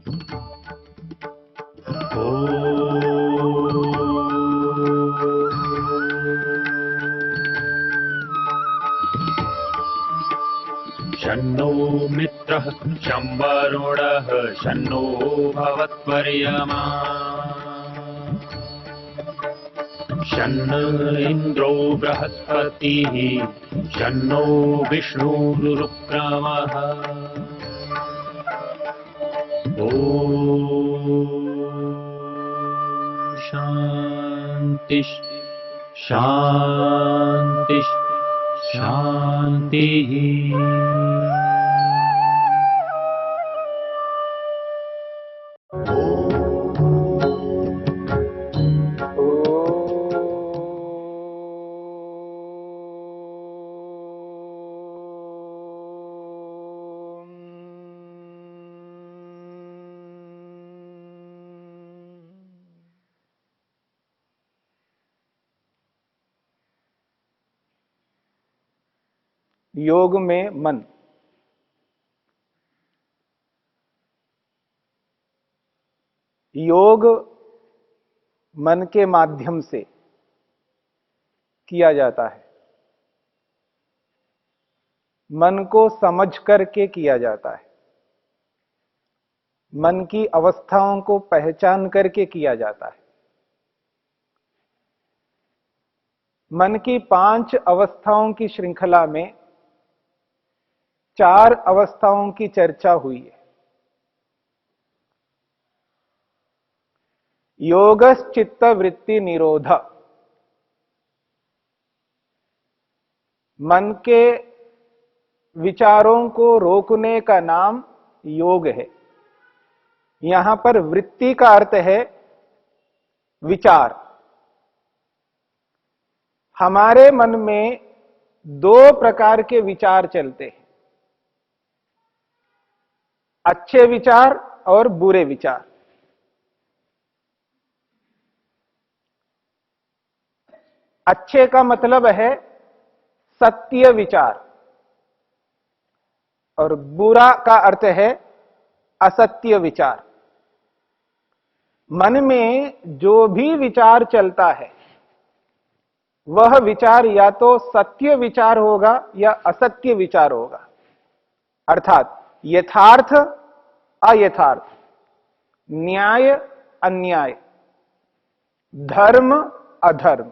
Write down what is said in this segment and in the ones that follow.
शन्नो मित्रः शं वरुणः शन्नो भवत्वर्यमा शन्न इन्द्रो बृहस्पतिः शन्नो विष्णुरुक्रमः ॐ शान्ति शान्ति शान्तिः। योग में मन। योग मन के माध्यम से किया जाता है, मन को समझ करके किया जाता है, मन की अवस्थाओं को पहचान करके किया जाता है। मन की 5 अवस्थाओं की श्रृंखला में 4 अवस्थाओं की चर्चा हुई है। योगश्चित्त वृत्ति निरोध, मन के विचारों को रोकने का नाम योग है। यहां पर वृत्ति का अर्थ है विचार। हमारे मन में 2 प्रकार के विचार चलते हैं, अच्छे विचार और बुरे विचार। अच्छे का मतलब है सत्य विचार और बुरा का अर्थ है असत्य विचार। मन में जो भी विचार चलता है वह विचार या तो सत्य विचार होगा या असत्य विचार होगा, अर्थात यथार्थ अयथार्थ, न्याय अन्याय, धर्म अधर्म।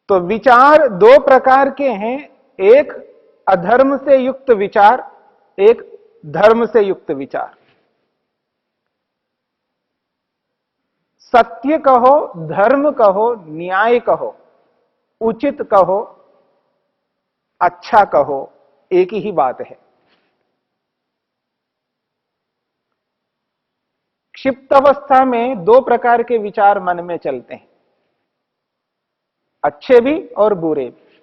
तो विचार 2 प्रकार के हैं, एक अधर्म से युक्त विचार, एक धर्म से युक्त विचार। सत्य कहो, धर्म कहो, न्याय कहो, उचित कहो, अच्छा कहो, एक ही बात है। क्षिप्त अवस्था में 2 प्रकार के विचार मन में चलते हैं, अच्छे भी और बुरे भी।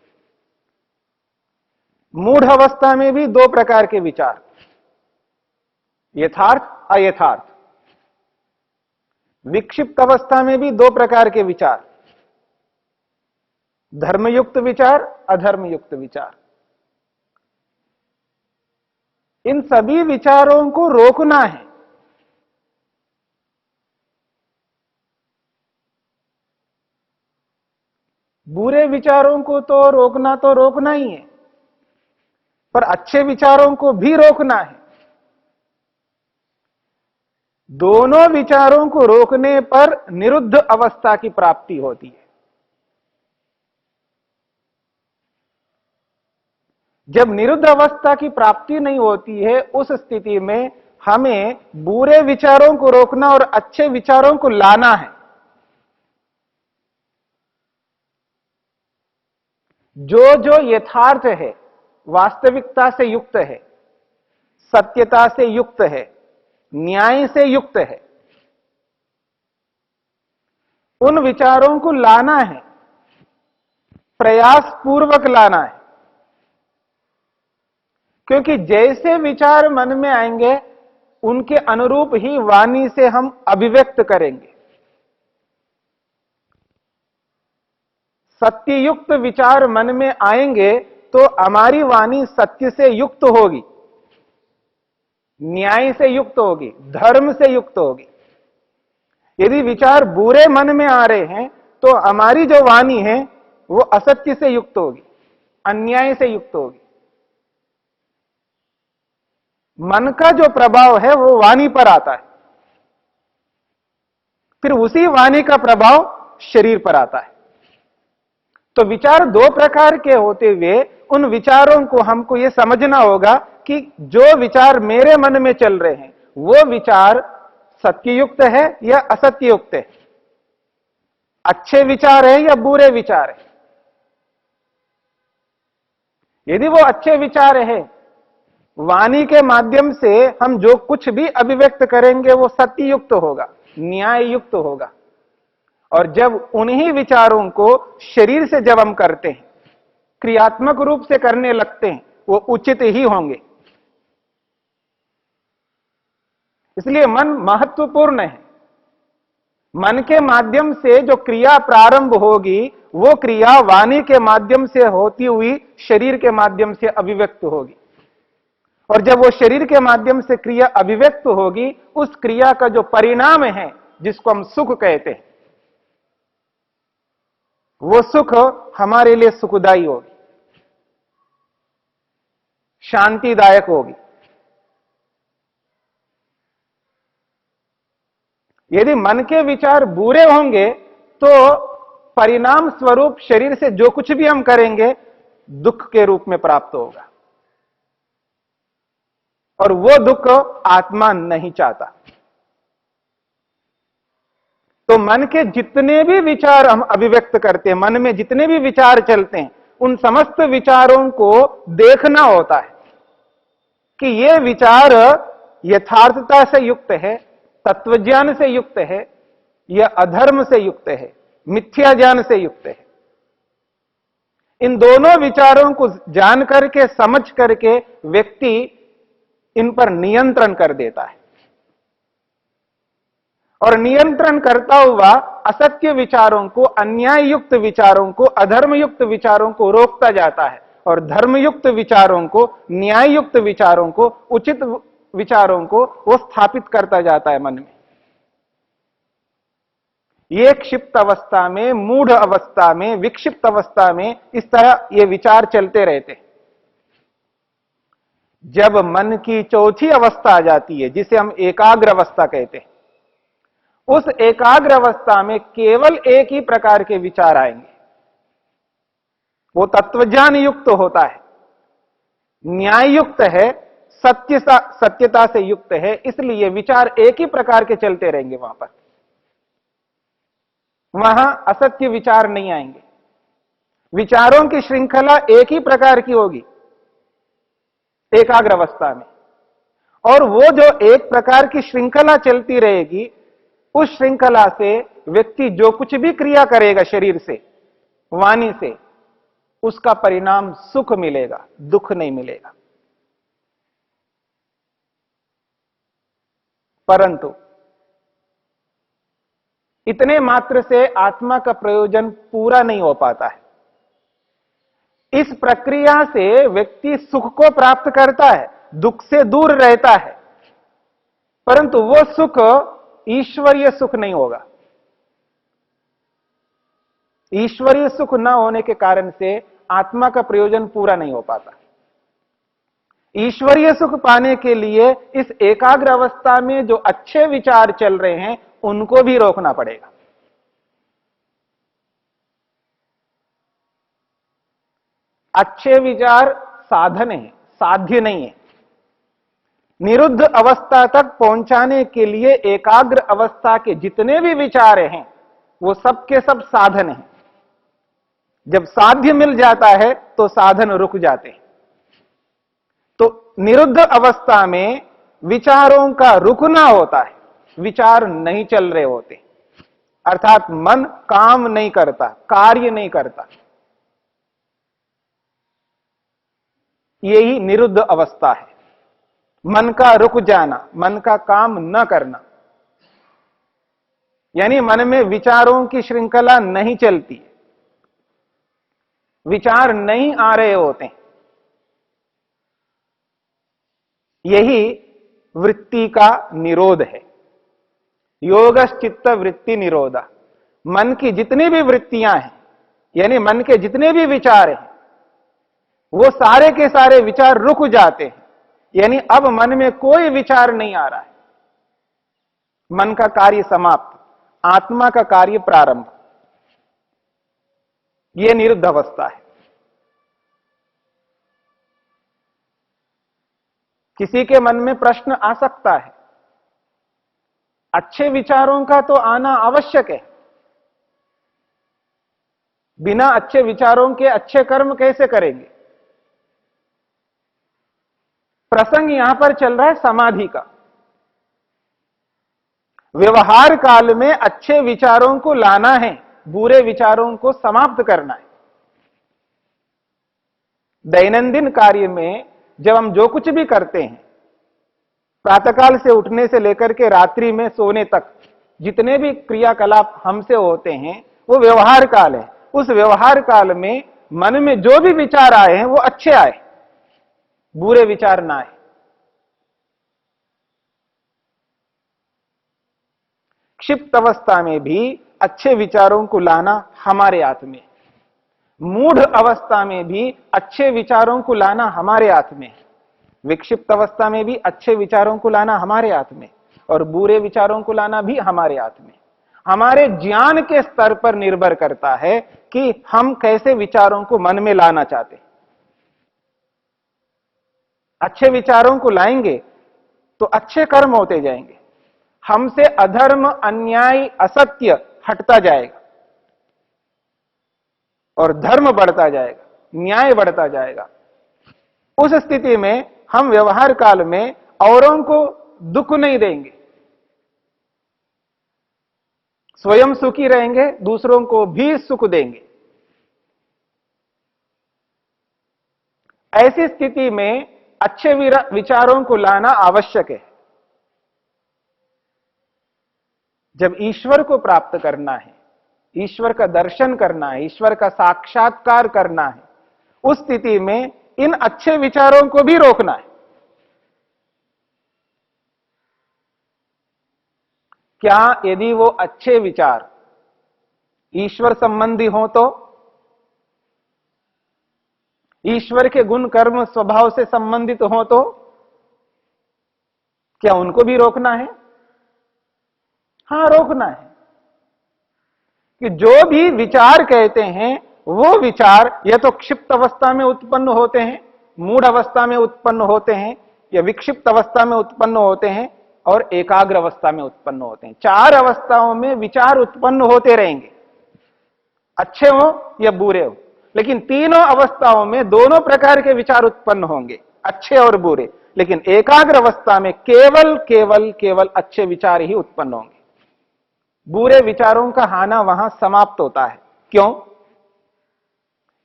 मूढ़ अवस्था में भी 2 प्रकार के विचार, यथार्थ अयथार्थ। विक्षिप्त अवस्था में भी 2 प्रकार के विचार, धर्मयुक्त विचार, अधर्मयुक्त विचार। इन सभी विचारों को रोकना है। बुरे विचारों को तो रोकना ही है, पर अच्छे विचारों को भी रोकना है। दोनों विचारों को रोकने पर निरुद्ध अवस्था की प्राप्ति होती है। जब निरुद्ध अवस्था की प्राप्ति नहीं होती है, उस स्थिति में हमें बुरे विचारों को रोकना और अच्छे विचारों को लाना है। जो यथार्थ है, वास्तविकता से युक्त है, सत्यता से युक्त है, न्याय से युक्त है, उन विचारों को लाना है, प्रयास पूर्वक लाना है। क्योंकि जैसे विचार मन में आएंगे उनके अनुरूप ही वाणी से हम अभिव्यक्त करेंगे। सत्ययुक्त विचार मन में आएंगे तो हमारी वाणी सत्य से युक्त होगी। न्याय से युक्त होगी, धर्म से युक्त होगी। यदि विचार बुरे मन में आ रहे हैं तो हमारी जो वाणी है वो असत्य से युक्त होगी, अन्याय से युक्त होगी। मन का जो प्रभाव है वो वाणी पर आता है, फिर उसी वाणी का प्रभाव शरीर पर आता है। तो विचार दो प्रकार के होते हुए उन विचारों को हमको यह समझना होगा कि जो विचार मेरे मन में चल रहे हैं वो विचार सत्ययुक्त है या असत्ययुक्त है, अच्छे विचार है या बुरे विचार है। यदि वो अच्छे विचार है, वाणी के माध्यम से हम जो कुछ भी अभिव्यक्त करेंगे वो सत्ययुक्त होगा, न्याय युक्त होगा। और जब उन्हीं विचारों को शरीर से जब हम करते हैं, क्रियात्मक रूप से करने लगते हैं, वो उचित ही होंगे। इसलिए मन महत्वपूर्ण है। मन के माध्यम से जो क्रिया प्रारंभ होगी वो क्रिया वाणी के माध्यम से होती हुई शरीर के माध्यम से अभिव्यक्त होगी। और जब वो शरीर के माध्यम से क्रिया अभिव्यक्त होगी, उस क्रिया का जो परिणाम है जिसको हम सुख कहते हैं, वो सुख हमारे लिए सुखदायी होगी, शांतिदायक होगी। यदि मन के विचार बुरे होंगे तो परिणाम स्वरूप शरीर से जो कुछ भी हम करेंगे दुख के रूप में प्राप्त होगा, और वो दुख आत्मा नहीं चाहता। तो मन के जितने भी विचार हम अभिव्यक्त करते हैं, मन में जितने भी विचार चलते हैं, उन समस्त विचारों को देखना होता है कि ये विचार यथार्थता से युक्त है, तत्वज्ञान से युक्त है, या अधर्म से युक्त है, मिथ्या ज्ञान से युक्त है। इन दोनों विचारों को जान करके, समझ करके व्यक्ति इन पर नियंत्रण कर देता है, और नियंत्रण करता हुआ असत्य विचारों को, अन्याय युक्त विचारों को, अधर्म युक्त विचारों को रोकता जाता है, और धर्मयुक्त विचारों को, न्याय युक्त विचारों को, उचित विचारों को वो स्थापित करता जाता है मन में। ये क्षिप्त अवस्था में, मूढ़ अवस्था में, विक्षिप्त अवस्था में इस तरह ये विचार चलते रहते। जब मन की चौथी अवस्था आ जाती है, जिसे हम एकाग्र अवस्था कहते हैं, उस एकाग्र अवस्था में केवल एक ही प्रकार के विचार आएंगे। वो तत्वज्ञान युक्त होता है, न्याय युक्त है, सत्यता से युक्त है, इसलिए विचार एक ही प्रकार के चलते रहेंगे। वहां असत्य विचार नहीं आएंगे। विचारों की श्रृंखला एक ही प्रकार की होगी एकाग्र अवस्था में, और वो जो एक प्रकार की श्रृंखला चलती रहेगी, उस श्रृंखला से व्यक्ति जो कुछ भी क्रिया करेगा शरीर से, वाणी से, उसका परिणाम सुख मिलेगा, दुख नहीं मिलेगा। परंतु इतने मात्र से आत्मा का प्रयोजन पूरा नहीं हो पाता है। इस प्रक्रिया से व्यक्ति सुख को प्राप्त करता है, दुख से दूर रहता है, परंतु वो सुख ईश्वरीय सुख नहीं होगा। ईश्वरीय सुख न होने के कारण से आत्मा का प्रयोजन पूरा नहीं हो पाता। ईश्वरीय सुख पाने के लिए इस एकाग्र अवस्था में जो अच्छे विचार चल रहे हैं उनको भी रोकना पड़ेगा। अच्छे विचार साधन है, साध्य नहीं है। निरुद्ध अवस्था तक पहुंचाने के लिए एकाग्र अवस्था के जितने भी विचार हैं वो सब के सब साधन हैं। जब साध्य मिल जाता है तो साधन रुक जाते हैं। तो निरुद्ध अवस्था में विचारों का रुकना होता है, विचार नहीं चल रहे होते, अर्थात मन काम नहीं करता, कार्य नहीं करता। यही निरुद्ध अवस्था है, मन का रुक जाना, मन का काम न करना, यानी मन में विचारों की श्रृंखला नहीं चलती, विचार नहीं आ रहे होते। यही वृत्ति का निरोध है। योगश्चित्त वृत्ति निरोध। मन की जितनी भी वृत्तियां हैं, यानी मन के जितने भी विचार हैं, वो सारे के सारे विचार रुक जाते हैं। यानी अब मन में कोई विचार नहीं आ रहा है। मन का कार्य समाप्त, आत्मा का कार्य प्रारंभ। यह निरुद्ध अवस्था है। किसी के मन में प्रश्न आ सकता है, अच्छे विचारों का तो आना आवश्यक है, बिना अच्छे विचारों के अच्छे कर्म कैसे करेंगे? प्रसंग यहां पर चल रहा है समाधि का। व्यवहार काल में अच्छे विचारों को लाना है, बुरे विचारों को समाप्त करना है। दैनंदिन कार्य में जब हम जो कुछ भी करते हैं, प्रातःकाल से उठने से लेकर के रात्रि में सोने तक जितने भी क्रियाकलाप हमसे होते हैं, वो व्यवहार काल है। उस व्यवहार काल में मन में जो भी विचार आए हैं वो अच्छे आए, बुरे विचार ना आए। क्षिप्त अवस्था में भी अच्छे विचारों को लाना हमारे हाथ में, मूढ़ अवस्था में भी अच्छे विचारों को लाना हमारे हाथ में, विक्षिप्त अवस्था में भी अच्छे विचारों को लाना हमारे हाथ में, और बुरे विचारों को लाना भी हमारे हाथ में। हमारे ज्ञान के स्तर पर निर्भर करता है कि हम कैसे विचारों को मन में लाना चाहते हैं। अच्छे विचारों को लाएंगे तो अच्छे कर्म होते जाएंगे, हमसे अधर्म, अन्याय, असत्य हटता जाएगा और धर्म बढ़ता जाएगा, न्याय बढ़ता जाएगा। उस स्थिति में हम व्यवहार काल में औरों को दुख नहीं देंगे, स्वयं सुखी रहेंगे, दूसरों को भी सुख देंगे। ऐसी स्थिति में अच्छे विचारों को लाना आवश्यक है। जब ईश्वर को प्राप्त करना है, ईश्वर का दर्शन करना है, ईश्वर का साक्षात्कार करना है, उस स्थिति में इन अच्छे विचारों को भी रोकना है। क्या यदि वो अच्छे विचार ईश्वर संबंधी हो तो, ईश्वर के गुण कर्म स्वभाव से संबंधित हो तो क्या उनको भी रोकना है? हां, रोकना है। कि जो भी विचार कहते हैं वो विचार या तो क्षिप्त अवस्था में उत्पन्न होते हैं, मूढ़ अवस्था में उत्पन्न होते हैं, या विक्षिप्त अवस्था में उत्पन्न होते हैं, और एकाग्र अवस्था में उत्पन्न होते हैं। 4 अवस्थाओं में विचार उत्पन्न होते रहेंगे, अच्छे हो या बुरे हो, लेकिन तीनों अवस्थाओं में दोनों प्रकार के विचार उत्पन्न होंगे, अच्छे और बुरे। लेकिन एकाग्र अवस्था में केवल केवल केवल अच्छे विचार ही उत्पन्न होंगे। बुरे विचारों का आना वहां समाप्त होता है। क्यों?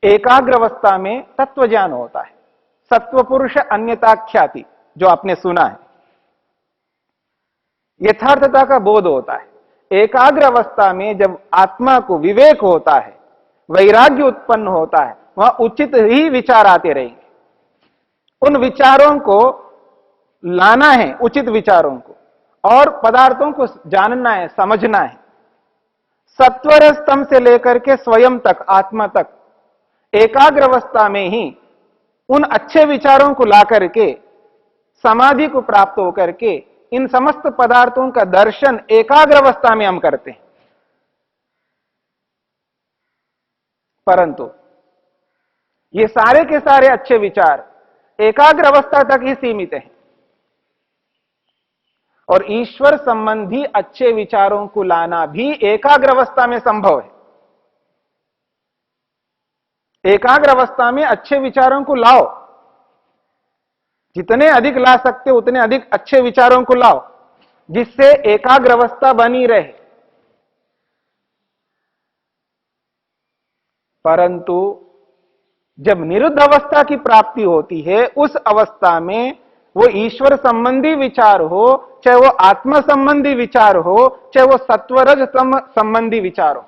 एकाग्र अवस्था में तत्व ज्ञान होता है, सत्व पुरुष अन्यता ख्याति, जो आपने सुना है, यथार्थता का बोध होता है। एकाग्र अवस्था में जब आत्मा को विवेक होता है, वैराग्य उत्पन्न होता है, वहां उचित ही विचार आते रहेंगे। उन विचारों को लाना है, उचित विचारों को, और पदार्थों को जानना है, समझना है। सत्वर स्तंभ से लेकर के स्वयं तक, आत्मा तक, एकाग्र अवस्था में ही उन अच्छे विचारों को ला करके समाधि को प्राप्त होकर के इन समस्त पदार्थों का दर्शन एकाग्र अवस्था में हम करते हैं। परंतु ये सारे के सारे अच्छे विचार एकाग्र अवस्था तक ही सीमित हैं, और ईश्वर संबंधी अच्छे विचारों को लाना भी एकाग्र अवस्था में संभव है। एकाग्र अवस्था में अच्छे विचारों को लाओ, जितने अधिक ला सकते उतने अधिक अच्छे विचारों को लाओ, जिससे एकाग्र अवस्था बनी रहे। परंतु जब निरुद्ध अवस्था की प्राप्ति होती है, उस अवस्था में वो ईश्वर संबंधी विचार हो, चाहे वो आत्मा संबंधी विचार हो, चाहे वो सत्वरज संबंधी विचार हो,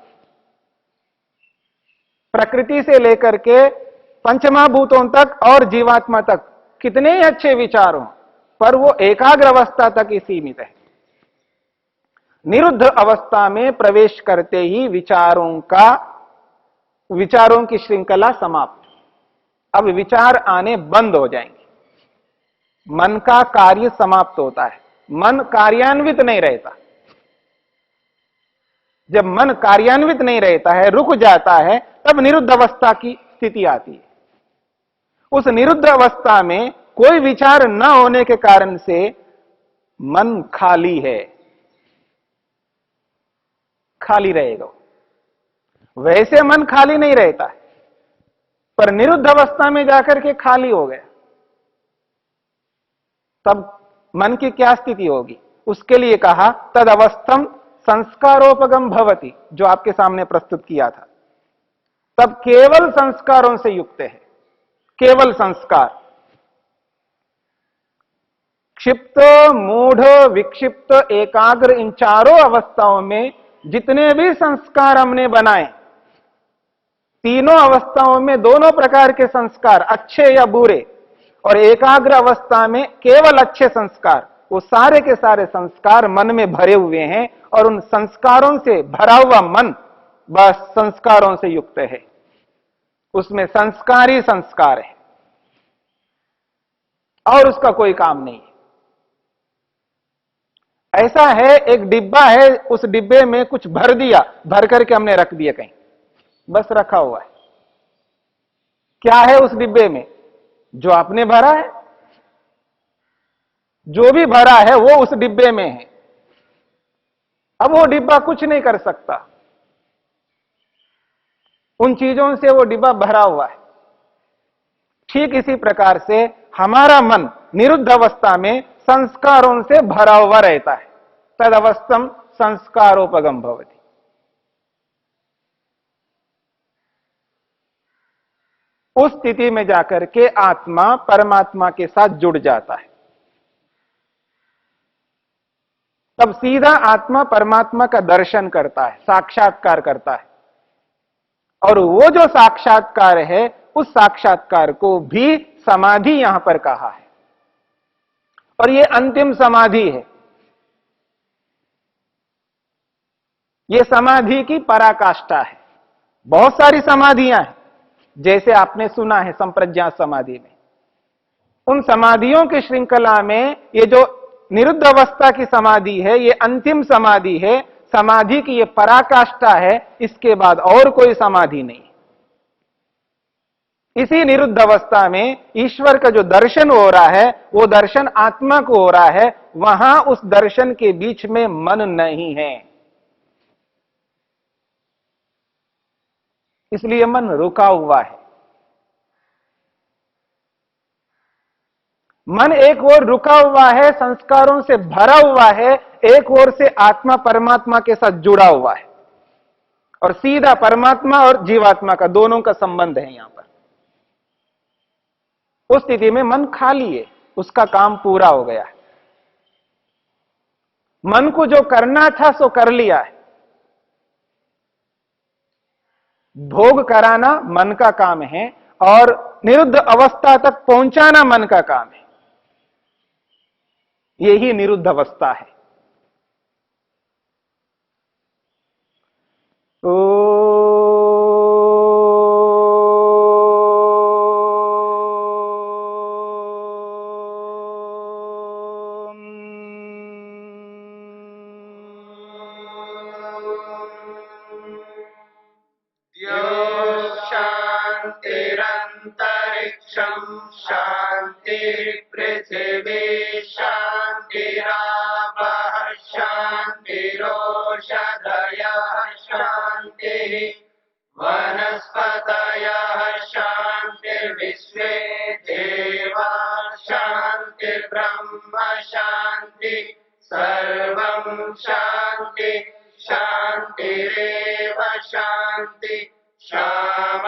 प्रकृति से लेकर के पंचमहाभूतों तक और जीवात्मा तक कितने ही अच्छे विचार हो, पर वो एकाग्र अवस्था तक ही सीमित है। निरुद्ध अवस्था में प्रवेश करते ही विचारों की श्रृंखला समाप्त। अब विचार आने बंद हो जाएंगे, मन का कार्य समाप्त होता है, मन कार्यान्वित नहीं रहता। जब मन कार्यान्वित नहीं रहता है, रुक जाता है, तब निरुद्ध अवस्था की स्थिति आती है। उस निरुद्ध अवस्था में कोई विचार न होने के कारण से मन खाली है, खाली रहेगा। वैसे मन खाली नहीं रहता है, पर निरुद्ध अवस्था में जाकर के खाली हो गया, तब मन की क्या स्थिति होगी? उसके लिए कहा तद अवस्थम संस्कारोपगम भवति, जो आपके सामने प्रस्तुत किया था। तब केवल संस्कारों से युक्त है, केवल संस्कार। क्षिप्त, मूढ़, विक्षिप्त, एकाग्र, इन चारों अवस्थाओं में जितने भी संस्कार हमने बनाए, तीनों अवस्थाओं में दोनों प्रकार के संस्कार, अच्छे या बुरे, और एकाग्र अवस्था में केवल अच्छे संस्कार, वो सारे के सारे संस्कार मन में भरे हुए हैं। और उन संस्कारों से भरा हुआ मन बस संस्कारों से युक्त है, उसमें संस्कार ही संस्कार है और उसका कोई काम नहीं है। ऐसा है, एक डिब्बा है, उस डिब्बे में कुछ भर दिया, भर करके हमने रख दिया कहीं, बस रखा हुआ है। क्या है उस डिब्बे में? जो आपने भरा है, जो भी भरा है वो उस डिब्बे में है। अब वो डिब्बा कुछ नहीं कर सकता, उन चीजों से वो डिब्बा भरा हुआ है। ठीक इसी प्रकार से हमारा मन निरुद्ध अवस्था में संस्कारों से भरा हुआ रहता है। तद अवस्थम संस्कारोपगम भवति। उस स्थिति में जाकर के आत्मा परमात्मा के साथ जुड़ जाता है। तब सीधा आत्मा परमात्मा का दर्शन करता है, साक्षात्कार करता है। और वो जो साक्षात्कार है, उस साक्षात्कार को भी समाधि यहां पर कहा है, और ये अंतिम समाधि है। ये समाधि की पराकाष्ठा है। बहुत सारी समाधियां हैं, जैसे आपने सुना है संप्रज्ञात समाधि में। उन समाधियों की श्रृंखला में ये जो निरुद्ध अवस्था की समाधि है, ये अंतिम समाधि है। समाधि की ये पराकाष्ठा है, इसके बाद और कोई समाधि नहीं। इसी निरुद्ध अवस्था में ईश्वर का जो दर्शन हो रहा है, वो दर्शन आत्मा को हो रहा है। वहां उस दर्शन के बीच में मन नहीं है, इसलिए मन रुका हुआ है। मन एक ओर रुका हुआ है, संस्कारों से भरा हुआ है, एक ओर से आत्मा परमात्मा के साथ जुड़ा हुआ है, और सीधा परमात्मा और जीवात्मा का दोनों का संबंध है यहां पर। उस स्थिति में मन खाली है, उसका काम पूरा हो गया है। मन को जो करना था सो कर लिया है। भोग कराना मन का काम है, और निरुद्ध अवस्था तक पहुंचाना मन का काम है। यही निरुद्ध अवस्था है। शांतिरंतरिक्षं शांति पृथिवी शांतिरापः शांतिरोषधयः शांतिः वनस्पतयः शांतिर्विश्वे देवा शांतिर्ब्रह्म शांति सर्वं शांति शांतिरेव शांति शाम